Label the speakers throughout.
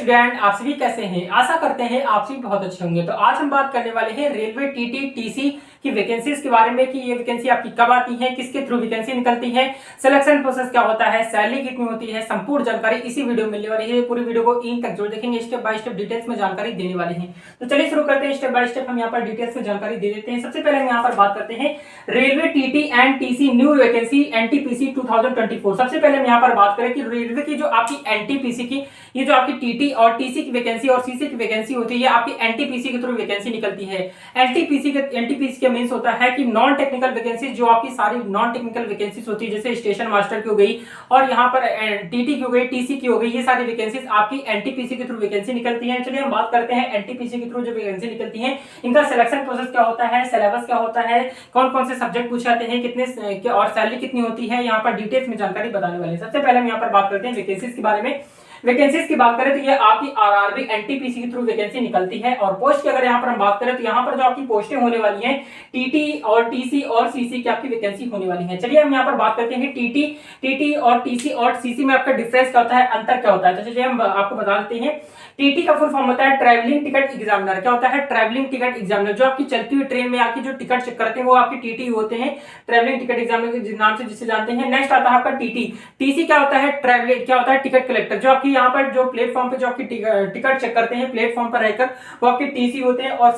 Speaker 1: Student, आप सभी कैसे हैं? आशा करते हैं आप सभी बहुत अच्छे होंगे। तो आज हम बात करने वाले हैं रेलवे टीटी टीसी की वैकेंसीज के बारे में कि ये वैकेंसी आपकी कब आती है, किसके थ्रू वैकेंसी निकलती है, सिलेक्शन प्रोसेस क्या होता है, सैलरी कितनी होती है, संपूर्ण जानकारी इसी वीडियो में मिलने वाली है। पूरी वीडियो को इन तक जरूर देखेंगे, स्टेप बाय स्टेप डिटेल्स में जानकारी देने वाले हैं। तो चलिए शुरू करते हैं, स्टेप बाय स्टेप हम यहाँ पर डिटेल्स में जानकारी दे देते हैं। सबसे पहले हम यहाँ पर बात करते हैं railway TT and TC new vacancy NTPC 2024। सबसे पहले हम यहाँ पर बात करें कि रेलवे की जो आपकी एनटीपीसी की ये जो आपकी टीटी और टीसी की वैकेंसी और सीसी की वैकेंसी होती है, ये आपकी एनटीपीसी के थ्रू वैकेंसी निकलती है। एनटीपीसी का मींस होता है कि नॉन टेक्निकल वैकेंसी, जो आपकी सारी नॉन टेक्निकल वैकेंसीज होती है, जैसे स्टेशन मास्टर की हो गई और यहाँ पर टीटी की हो गई, टीसी की हो गई, ये सारी वैकेंसीज आपकी एनटीपीसी के थ्रू वैकेंसी निकलती है। चलिए हम बात करते हैं एनटीपीसी के थ्रू जो वैकेंसी निकलती है, इनका सिलेक्शन प्रोसेस क्या होता है, सिलेबस क्या होता है, कौन कौन से सब्जेक्ट पूछे जाते हैं, कितने और सैलरी कितनी होती है, यहाँ पर डिटेल्स में जानकारी बताने वाले हैं। सबसे पहले हम यहाँ पर बात करते हैं वैकेंसीज के बारे में। वैकेंसीज की बात करें तो ये आपकी आरआरबी एनटीपीसी के थ्रू वैकेंसी निकलती है। और पोस्ट की अगर यहाँ पर हम बात करें तो यहाँ पर जो आपकी पोस्टें होने वाली हैं टीटी और टीसी और सीसी की आपकी वैकेंसी होने वाली है। चलिए हम यहाँ पर बात करते हैं टीटी और टीसी और सीसी में आपका डिफरेंस क्या होता है, अंतर क्या होता है। तो चलिए हम आपको बता देते हैं। टीटी का फुल फॉर्म होता है ट्रैवलिंग टिकट एग्जामिनर। क्या होता है? Travelling ticket examiner. जो आपकी चलती हुई ट्रेन में आपकी जो टिकट चेक करते हैं वो आपकी टीटी होते हैं, ट्रैवलिंग टिकट एग्जामिनर के नाम से जिसे जानते हैं। नेक्स्ट आता है आपका टीटी। टीसी क्या होता है? क्या होता है? Ticket collector. जो आपकी यहाँ पर जो प्लेटफॉर्म पे जो आपकी टिकट चेक करते हैं प्लेटफॉर्म पर रहकर, वो आपके टीसी होते हैं। और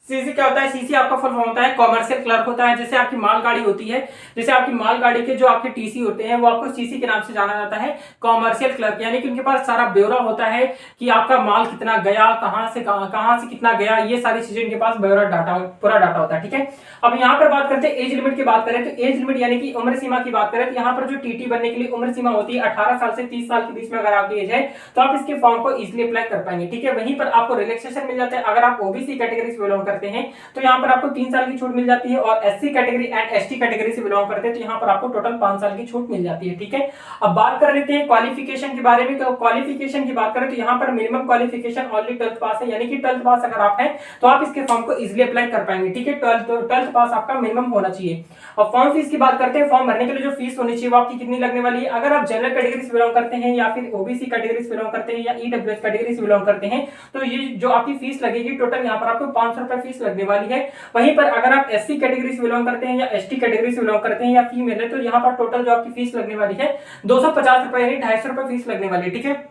Speaker 1: सीसी क्या होता है? सीसी आपका फुल फॉर्म होता है कॉमर्शियल क्लर्क होता है। जैसे आपकी मालगाड़ी होती है, जैसे आपकी मालगाड़ी के जो आपके टीसी होते हैं वो आपको सीसी के नाम से जाना जाता है, कॉमर्शियल क्लर्क। यानी कि उनके पास सारा ब्यौरा होता है कि आपका माल कितना गया, कहां से कितना गया, ये सारी चीजें इनके पास ब्यौरा डाटा, पूरा डाटा होता है। ठीक है। अब यहाँ पर बात करते हैं एज लिमिट की बात करें तो एज लिमिट यानी कि उम्र सीमा की बात करें तो यहाँ पर जो टीटी बनने के लिए उम्र सीमा होती है 18 साल से 30 साल के बीच में अगर आपकी एज है तो आप इसके फॉर्म को इजिली अप्लाई कर पाएंगे। ठीक है। वहीं पर आपको रिलैक्सेशन मिल जाता है। अगर आप ओबीसी कैटेगरी से बिलोंग करते हैं तो यहाँ पर आपको 3 साल की छूट मिल जाती है, और SC category and ST category से बिलोंग करते हैं तो यहाँ पर आपको टोटल 5 साल की छूट मिल जाती है। ठीक है। अब बात कर लेते हैं क्वालिफिकेशन के बारे में। क्वालिफिकेशन की बात करें तो यहाँ पर मिनिमम क्वालिफिकेशन ओनली 12th पास है, यानी कि 12th पास अगर आप हैं तो आप इसके फॉर्म को इजिली अप्लाई कर पाएंगे। ठीक है। 12th पास आपका मिनिमम होना चाहिए। और फॉर्म फीस की बात करते हैं। फॉर्म भरने के लिए जो फीस होनी चाहिए वो आपकी कितनी लगने वाली है? अगर आप जनरल कैटेगरी से बिलोंग करते हैं या फिर ओबीसी कैटेगरी से बिलोंग करते हैं या ईडब्ल्यूएस कैटेगरी से बिलोंग करते हैं तो ये जो आपकी फीस लगेगी टोटल यहाँ पर आपको 500 रुपए फीस लगने वाली है। वहीं पर अगर आप एससी कैटेगरी से बिलोंग करते हैं या एसटी कैटेगरी से बिलोंग करते हैं या फीमेल है तो यहाँ पर टोटल जो आपकी फीस लगने वाली है 250 रुपए यानी 250 रुपए फीस लगने वाली है। ठीक है।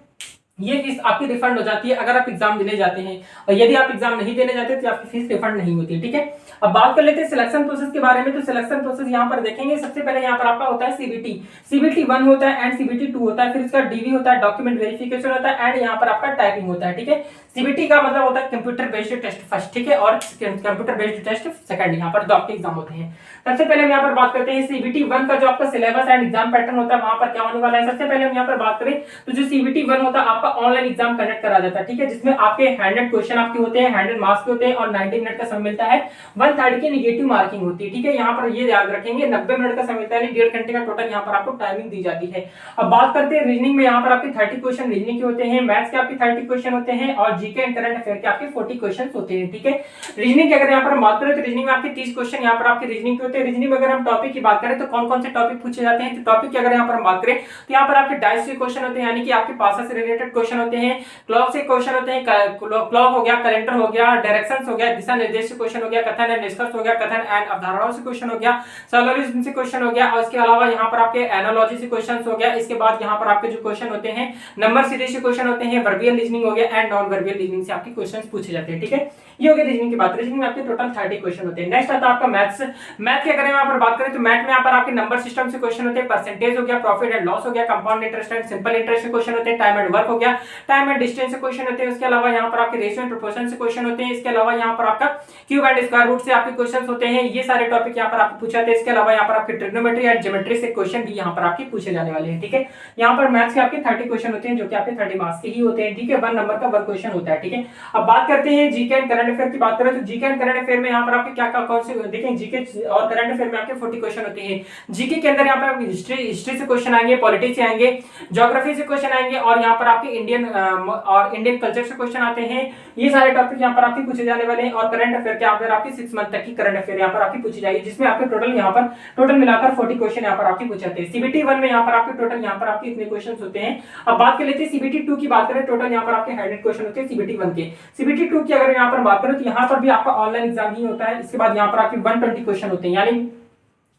Speaker 1: ये फीस आपकी रिफंड हो जाती है अगर आप एग्जाम देने जाते हैं, और यदि आप एग्जाम नहीं देने जाते तो आपकी फीस रिफंड नहीं होती है। ठीक है। अब बात कर लेते हैं सिलेक्शन प्रोसेस के बारे में। तो सिलेक्शन प्रोसेस यहाँ पर देखेंगे। सबसे पहले यहाँ पर आपका होता है सीबीटी 1 होता है एंड सीबीटी 2 होता है, फिर इसका डीवी होता है, डॉक्यूमेंट वेरिफिकेशन होता है, एंड यहाँ पर आपका टाइपिंग होता है। ठीक है। सीबीटी का मतलब होता है कंप्यूटर बेस्ड टेस्ट फर्स्ट, ठीक है, और कंप्यूटर बेस्ड टेस्ट सेकंड। यहाँ पर 2 आपके एग्जाम होते हैं। सबसे पहले हम यहाँ पर बात करते हैं सीबीटी 1 का जो आपका सिलेबस एंड एग्जाम पैटर्न होता है वहां पर क्या होने वाला है। सबसे पहले हम यहाँ पर बात करें तो जो सीबीटी 1 होता है आपका ऑनलाइन एग्जाम कंडक्ट करा जाता है। ठीक है। जिसमें आपके 100 क्वेश्चन आपके होते हैं, 100 मार्क्स के होते हैं और 90 मिनट का समय मिलता है। 1/3 की नेगेटिव मार्किंग होती है। ठीक है। यहाँ पर ये याद रखेंगे 90 मिनट का समय मिलता है, 1.5 घंटे का टोटल यहाँ पर आपको टाइमिंग दी जाती है। अब बात करते हैं रीजनिंग में। यहाँ पर आपके 30 क्वेश्चन रीजनिंग के होते हैं, मैथ्स के आपके 30 क्वेश्चन होते हैं और जीके एंड करंट अफेयर के आपके 40 क्वेश्चन होते हैं। ठीक है। रीजनिंग की अगर यहाँ पर हम बात करें तो रीजनिंग में आपके 30 क्वेश्चन यहाँ पर आपके रीजनिंग के होते हैं। रीजनिंग में अगर हम टॉपिक की बात करें तो कौन कौन से टॉपिक पूछे जाते हैं, तो टॉपिक की अगर यहाँ पर हम बात करें तो यहाँ पर आपके डाइस के क्वेश्चन होते हैं, यानी कि आपके पासा से रिलेटेड क्वेश्चन होते हैं, क्लॉक से क्वेश्चन होते हैं, क्लॉक हो गया, कैलेंडर हो गया, डायरेक्शंस हो गया, दिशा निर्देश से क्वेश्चन हो गया, कथन एंड निष्कर्ष हो गया, कथन एंड अवधारणाओं से क्वेश्चन हो गया, सॉलोजिज्म से क्वेश्चन हो गया, और इसके अलावा यहाँ पर आपके एनालॉजी से क्वेश्चन हो गया। इसके बाद यहाँ पर आपके जो क्वेश्चन होते हैं नंबर सीरीज से क्वेश्चन होते हैं, वर्बियल रीजनिंग हो गया एंड नॉन वर्बियल रीजनिंग से आपके क्वेश्चन पूछे जाते हैं। ठीक है। ये हो गया रीजनिंग की बात। रीजनिंग में आपके टोटल 30 क्वेश्चन होते हैं। नेक्स्ट आता है आपका मैथ्स। मैथ की अगर यहाँ पर बात करें तो मैथ में यहाँ पर आपके नंबर सिस्टम से क्वेश्चन होते हैं, परसेंटेज हो गया, प्रॉफिट एंड लॉस हो गया, compound interest and simple interest से क्वेश्चन होते हैं, टाइम एंड वर्क हो गया, टाइम एंड डिस्टेंस से क्वेश्चन होते हैं। इसके अलावा यहाँ पर आपके रेशियो एंड प्रोपोर्शन से क्वेश्चन होते हैं। इसके अलावा यहाँ पर आपका क्यूब एंड स्क्वायर रूट से आपके क्वेश्चन होते हैं। ये सारे टॉपिक यहाँ पर आपको पूछे जाते हैं। इसके अलावा यहाँ पर आपके ट्रिग्नोमेट्री एंड ज्योमेट्री से क्वेश्चन भी यहाँ पर आपके पूछे जाने वाले हैं। ठीक है। यहाँ पर मैथ्स के आपके 30 क्वेश्चन होते हैं जो कि आपके 30 मार्क्स के ही होते हैं। ठीक है। 1 नंबर का 1 क्वेश्चन होता है। ठीक है। अब बात करते हैं जीके एंड करंट अफेयर की बात करें तो जीके एंड करंट अफेयर में यहाँ पर आपके क्या कौन से देखें, जीके और करंट अफेयर में आपके 40 क्वेश्चन होते हैं। जीके के अंदर यहाँ पर हिस्ट्री से क्वेश्चन आएंगे, पॉलिटिक्स से आएंगे, ज्योग्राफी से क्वेश्चन आएंगे और यहाँ पर आपके इंडियन और इंडियन कल्चर से क्वेश्चन आते हैं। ये सारे टॉपिक यहाँ पर आपके पूछे जाने वाले हैं और करंट अफेयर के अंदर आपकी 6 मंथ तक की करंट अफेयर यहाँ पर आपकी पूछी जाएगी, जिसमें आपके टोटल मिलाकर 40 क्वेश्चन यहाँ पर आपके पूछे जाते हैं। सीबीटी 1 में यहाँ पर आपके टोटल यहाँ पर आपके इतने क्वेश्चन होते हैं। अब बात कर लेते हैं सीबीटी 2 की। बात करें टोटल यहाँ पर आपके 100 क्वेश्चन होते हैं सीबीटी 1 के। सीबीटी 2 की अगर यहाँ पर बात करें तो यहाँ पर भी आपका ऑनलाइन एग्जाम ही होता है। इसके बाद यहाँ पर आपके 120 क्वेश्चन होते हैं, यानी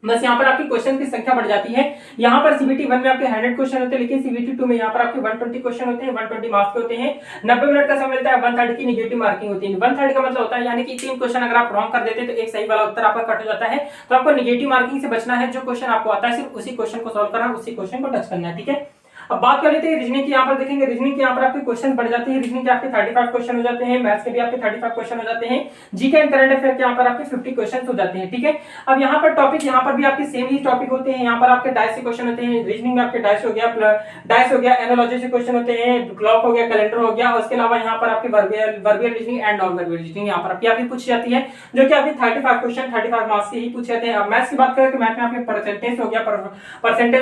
Speaker 1: बस यहाँ पर आपकी क्वेश्चन की संख्या बढ़ जाती है। यहाँ पर सीबीटी 1 में आपके 100 क्वेश्चन होते हैं, लेकिन सीबीटी 2 में यहाँ पर आपके 120 क्वेश्चन होते हैं, 120 मार्क्स के होते हैं। 90 मिनट का समय मिलता है, 1/3 की नेगेटिव मार्किंग होती है। 1/3 का मतलब होता है यानी कि 3 क्वेश्चन अगर आप रॉन्ग कर देते हैं तो एक सही वाला उत्तर आपका कट हो जाता है। तो आपको नेगेटिव मार्किंग से बचना है। जो क्वेश्चन आपको आता है सिर्फ उसी क्वेश्चन को सॉल्व करना है, उसी क्वेश्चन को टच करना है, ठीक है। अब बात कर लेते हैं रीजनिंग की। यहाँ पर देखेंगे रीजनिंग के यहाँ पर आपके क्वेश्चन बढ़ जाते हैं। रीजनिंग के आपके 35 क्वेश्चन हो जाते हैं, मैथ्स के भी आपके 35 क्वेश्चन हो जाते हैं, जीके एंड करंट अफेयर के यहाँ पर आपके 50 क्वेश्चन हो जाते हैं, ठीक है। अब यहाँ पर टॉपिक यहाँ पर भी आपके सेम ही टॉपिक होते हैं। यहाँ पर आपके डाइस से क्वेश्चन होते हैं। रीजनिंग में आपके डाइस हो गया, एनालॉजी से क्वेश्चन होते हैं, क्लॉक हो गया, कैलेंडर हो गया, और उसके अलावा यहाँ पर आपके वर्बियल रीजनिंग एंड नॉन वर्बियल रीजनिंग यहाँ पर आपकी पूछी जाती है, जो कि आपके 35 क्वेश्चन 35 मार्क्स के ही पूछे जाते हैं। अब मैथ्स की बात करें तो मैथ में आपके परसेंटेज हो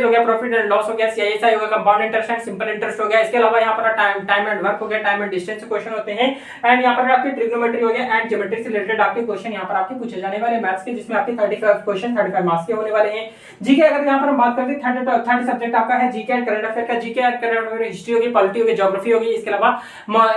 Speaker 1: गया, प्रॉफिट एंड लॉस हो गया, सीआईएसआई हो गया, compound interest and simple interest हो गया। इसके अलावा यहाँ पर टाइम एंड वर्क हो गया, टाइम एंड डिस्टेंस से क्वेश्चन होते हैं, एंड यहाँ पर आपके ट्रिग्नोमेट्री हो गया एंड ज्योमेट्री से रिलेटेड आपके क्वेश्चन यहाँ पर आपके पूछे जाने वाले मैथ्स के, जिसमें आपके 35 क्वेश्चन 35 मार्क्स के होने वाले हैं। जीके अगर यहाँ पर हम बात करते हैं 30 सब्जेक्ट आपका है जीके एंड करंट अफेयर का। GK and current affair history होगी, पॉलिटी होगी, ज्योग्राफी होगी, इसके अलावा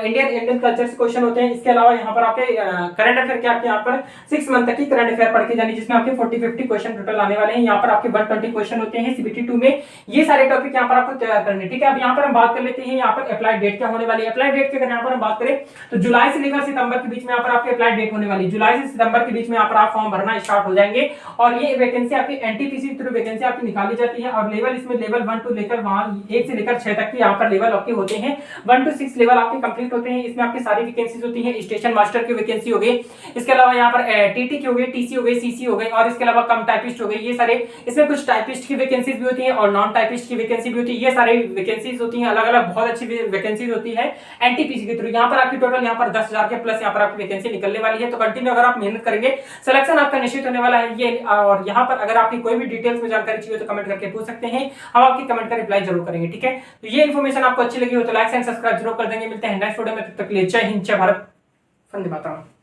Speaker 1: इंडियन कल्चर से क्वेश्चन होते हैं। इसके अलावा यहाँ पर आपके करंट अफेयर के आपके यहाँ पर 6 मंथ तक की करंट अफेयर पढ़ के जानी, जिसमें आपके 40-50 क्वेश्चन टोटल आने वाले हैं। यहाँ पर आपके 120 क्वेश्चन होते हैं सीबीटी 2 में। ये सारे टॉपिक यहाँ पर आपको तैयार करने, ठीक है। अब यहाँ पर हम बात कर लेते हैं यहाँ पर अप्लाई डेट क्या होने वाली है। अप्लाई डेट की अगर यहाँ पर हम बात करें तो जुलाई से लेकर सितंबर के बीच में यहाँ पर आपकी अप्लाई डेट होने वाली है। जुलाई से सितंबर के बीच में यहाँ पर आप फॉर्म भरना स्टार्ट हो जाएंगे, और ये वैकेंसी आपकी एनटीपीसी थ्रू वैकेंसी आपकी निकाली जाती है। और लेवल इसमें लेवल 1 टू लेकर वहां 1 से लेकर 6 तक की यहाँ पर लेवल आपके होते हैं। 1 to 6 लेवल आपके कंप्लीट होते हैं। इसमें आपकी सारी वैकेंसीज होती हैं। स्टेशन मास्टर की वैकेंसी हो गई, इसके अलावा यहाँ पर टीटी की हो गई, टीसी हो गई, सीसी हो गई, और इसके अलावा कम टाइपिस्ट हो गई। ये सारे इसमें कुछ टाइपिस्ट की वैकेंसीज भी होती है और नॉन टाइपिस्ट की वैकेंसी भी होती है। ये सारी वैकेंसीज होती है, अलग अलग बहुत अच्छी वैकेंसीज होती है एनटीपीसी के थ्रू। यहाँ पर आपकी टोटल यहाँ पर 10,000 के प्लस यहाँ पर आपकी वैकेंसी निकलने वाली है। तो कंटिन्यू अगर आप मेहनत करेंगे सिलेक्शन आपका निश्चित होने वाला है ये। और यहाँ पर अगर आपकी कोई भी डिटेल्स में जानकारी चाहिए तो कमेंट करके पूछ सकते हैं, हम आपकी कमेंट का रिप्लाई जरूर करेंगे, ठीक है। तो ये इन्फॉर्मेशन आपको अच्छी लगी हो तो लाइक एंड सब्सक्राइब जरूर कर देंगे। मिलते हैं नेक्स्ट वीडियो में, तब तक के लिए जय हिंद, जय भारत, वंदे मातरम।